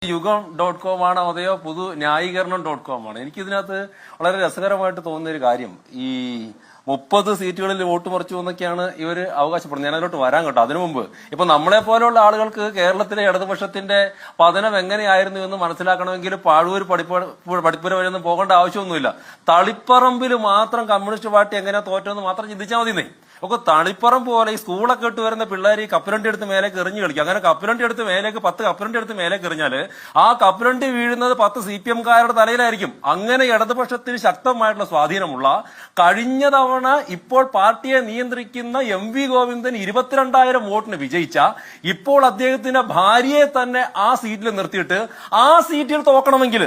യുഗം.com ആണോ അതെയോ പുതു ന്യായീകരണം.com ആണ്. എനിക്കിതിനകത്ത് വളരെ രസകരമായിട്ട് തോന്നുന്ന ഒരു കാര്യം, ഈ 30 സീറ്റുകളിൽ വോട്ട് മറിച്ചു എന്നൊക്കെയാണ് ഇവർ അവകാശപ്പെടുന്നത്. ഞാൻ അതിലോട്ട് വരാൻ കേട്ടോ. അതിനു മുമ്പ് ഇപ്പൊ നമ്മളെ പോലെയുള്ള ആളുകൾക്ക് കേരളത്തിലെ ഇടതുപക്ഷത്തിന്റെ പതനം എങ്ങനെയായിരുന്നു എന്ന് മനസ്സിലാക്കണമെങ്കിൽ പാഴൂർ പഠിപ്പുര വഴിയൊന്നും പോകേണ്ട ആവശ്യമൊന്നുമില്ല. തളിപ്പറമ്പിൽ മാത്രം കമ്മ്യൂണിസ്റ്റ് പാർട്ടി എങ്ങനെയാ തോറ്റെന്ന് മാത്രം ചിന്തിച്ചാൽ മതിന്നേ. ഒക്കെ തളിപ്പറമ്പ് പോലെ ഈ സ്കൂളൊക്കെ ഇട്ട് വരുന്ന പിള്ളേർ ഈ കപ്പലണ്ടി എടുത്ത് മേലേക്ക് എറിഞ്ഞു കളിക്കും. അങ്ങനെ കപ്പലണ്ടി എടുത്ത് മേലേക്ക് 10 കപ്പലണ്ടി എടുത്ത് മേലേക്ക് എറിഞ്ഞാല് ആ കപ്പലണ്ടി വീഴുന്നത് 10 CPM-കാരുടെ തലയിലായിരിക്കും. അങ്ങനെ ഇടതുപക്ഷത്തിന് ശക്തമായിട്ടുള്ള സ്വാധീനമുള്ള കഴിഞ്ഞ തവണ ഇപ്പോൾ പാർട്ടിയെ നിയന്ത്രിക്കുന്ന MV ഗോവിന്ദൻ 22,000 വോട്ടിന് വിജയിച്ച ഇപ്പോൾ അദ്ദേഹത്തിന്റെ ഭാര്യയെ തന്നെ ആ സീറ്റിൽ നിർത്തിയിട്ട് ആ സീറ്റിൽ തോക്കണമെങ്കിൽ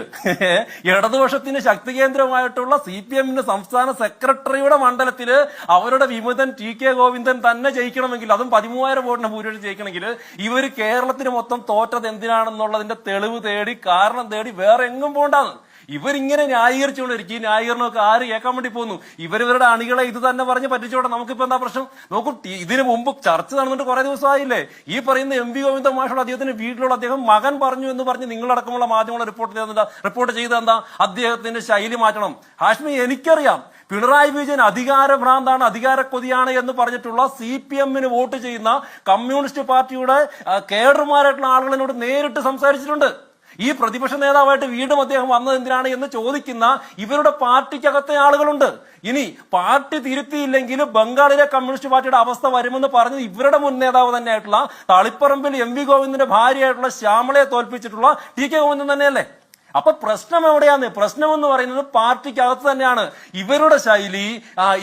ഇടതുപക്ഷത്തിന് ശക്തി കേന്ദ്രമായിട്ടുള്ള CPM-ന്റെ സംസ്ഥാന സെക്രട്ടറിയുടെ മണ്ഡലത്തില് അവരുടെ വിമതൻ TK ഗോവിന്ദൻ തന്നെ ജയിക്കണമെങ്കിൽ, അതും 13,000 വോട്ടിന് ഭൂരിപക്ഷം ജയിക്കണമെങ്കിൽ ഇവർ കേരളത്തിന് മൊത്തം തോറ്റത് എന്തിനാണെന്നുള്ളതിന്റെ തെളിവ് തേടി കാരണം തേടി വേറെ എങ്ങും പോണ്ടാന്ന് ഇവരിങ്ങനെ ന്യായീകരിച്ചുകൊണ്ടിരിക്കും. ഈ ന്യായീകരണമൊക്കെ ആര് കേൾക്കാൻ വേണ്ടി പോകുന്നു? ഇവരുടെ അണികളെ ഇത് തന്നെ പറഞ്ഞ് പറ്റിച്ചോട്ടെ. നമുക്കിപ്പോ എന്താ പ്രശ്നം? നോക്കൂ, ഇതിനു മുമ്പ് ചർച്ച നടന്നിട്ട് കുറെ ദിവസമായില്ലേ ഈ പറയുന്ന MV ഗോവിന്ദൻ മാഷോട് അദ്ദേഹത്തിന്റെ വീട്ടിലുള്ള അദ്ദേഹം മകൻ പറഞ്ഞു എന്ന് പറഞ്ഞ് നിങ്ങളടക്കമുള്ള മാധ്യമങ്ങളെ റിപ്പോർട്ട് ചെയ്ത എന്താ? അദ്ദേഹത്തിന്റെ ശൈലി മാറ്റണം. ഹാഷ്മി, എനിക്കറിയാം പിണറായി വിജയൻ അധികാരഭ്രാന്താണ്, അധികാരക്കൊതിയാണ് എന്ന് പറഞ്ഞിട്ടുള്ള CPM-ന് വോട്ട് ചെയ്യുന്ന കമ്മ്യൂണിസ്റ്റ് പാർട്ടിയുടെ കേഡർമാരായിട്ടുള്ള ആളുകളോട് നേരിട്ട് സംസാരിച്ചിട്ടുണ്ട്. ഈ പ്രതിപക്ഷ നേതാവായിട്ട് വീണ്ടും അദ്ദേഹം വന്നത് എന്തിനാണ് എന്ന് ചോദിക്കുന്ന ഇവരുടെ പാർട്ടിക്കകത്തെ ആളുകളുണ്ട്. ഇനി പാർട്ടി തിരുത്തിയില്ലെങ്കിൽ ബംഗാളിലെ കമ്മ്യൂണിസ്റ്റ് പാർട്ടിയുടെ അവസ്ഥ വരുമെന്ന് പറഞ്ഞത് ഇവരുടെ മുൻ നേതാവ് തന്നെയായിട്ടുള്ള തളിപ്പറമ്പിൽ MV ഗോവിന്ദന്റെ ഭാര്യയായിട്ടുള്ള ശ്യാമളയെ തോൽപ്പിച്ചിട്ടുള്ള TK ഗോവിന്ദൻ തന്നെയല്ലേ? അപ്പൊ പ്രശ്നം എവിടെയാണ്? പ്രശ്നം എന്ന് പറയുന്നത് പാർട്ടിക്കകത്ത് തന്നെയാണ്. ഇവരുടെ ശൈലി,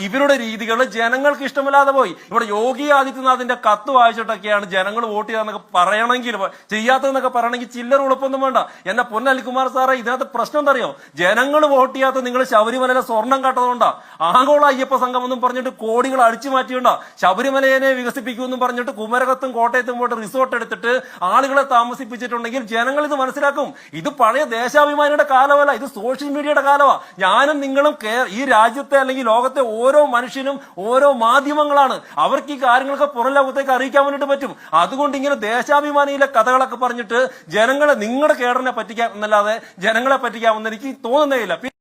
ഇവരുടെ രീതികൾ ജനങ്ങൾക്ക് ഇഷ്ടമില്ലാതെ പോയി. ഇവിടെ യോഗി ആദിത്യനാഥിന്റെ കത്ത് വായിച്ചിട്ടൊക്കെയാണ് ജനങ്ങൾ വോട്ട് ചെയ്യാന്നൊക്കെ പറയണമെങ്കിൽ, ചെയ്യാത്തതെന്നൊക്കെ പറയണമെങ്കിൽ ചില്ലറ ഉളപ്പൊന്നും വേണ്ട. എന്നെ പൊന്നൽകുമാർ സാറേ, ഇതിനകത്ത് പ്രശ്നം എന്തറിയോ? ജനങ്ങൾ വോട്ട് ചെയ്യാത്ത നിങ്ങൾ ശബരിമലയിലെ സ്വർണം കാട്ടതുകൊണ്ടാ. ആഗോള അയ്യപ്പ സംഘം എന്നും പറഞ്ഞിട്ട് കോടികൾ അടിച്ചു മാറ്റിയുണ്ടാ. ശബരിമലയെ വികസിപ്പിക്കുമെന്നും പറഞ്ഞിട്ട് കുമരകത്തും കോട്ടയത്തും പോയിട്ട് റിസോർട്ട് എടുത്തിട്ട് ആളുകളെ താമസിപ്പിച്ചിട്ടുണ്ടെങ്കിൽ ജനങ്ങൾ ഇത് മനസ്സിലാക്കും. ഇത് പഴയ ദേശാഭിമാനിയുടെ കാലമല്ല, ഇത് സോഷ്യൽ മീഡിയയുടെ കാലമാണ്. ഞാനും നിങ്ങളും ഈ രാജ്യത്തെ അല്ലെങ്കിൽ ലോകത്തെ ഓരോ മനുഷ്യനും ഓരോ മാധ്യമങ്ങളാണ്. അവർക്ക് ഈ കാര്യങ്ങളൊക്കെ പുറം ലോകത്തേക്ക് അറിയിക്കാൻ വേണ്ടിട്ട് പറ്റും. അതുകൊണ്ട് ഇങ്ങനെ ദേശാഭിമാനിയിലെ കഥകളൊക്കെ പറഞ്ഞിട്ട് ജനങ്ങളെ, നിങ്ങളുടെ കേഡറിനെ പറ്റിക്കാം എന്നല്ലാതെ ജനങ്ങളെ പറ്റിക്കാമെന്ന് എനിക്ക് തോന്നുന്നേയില്ല.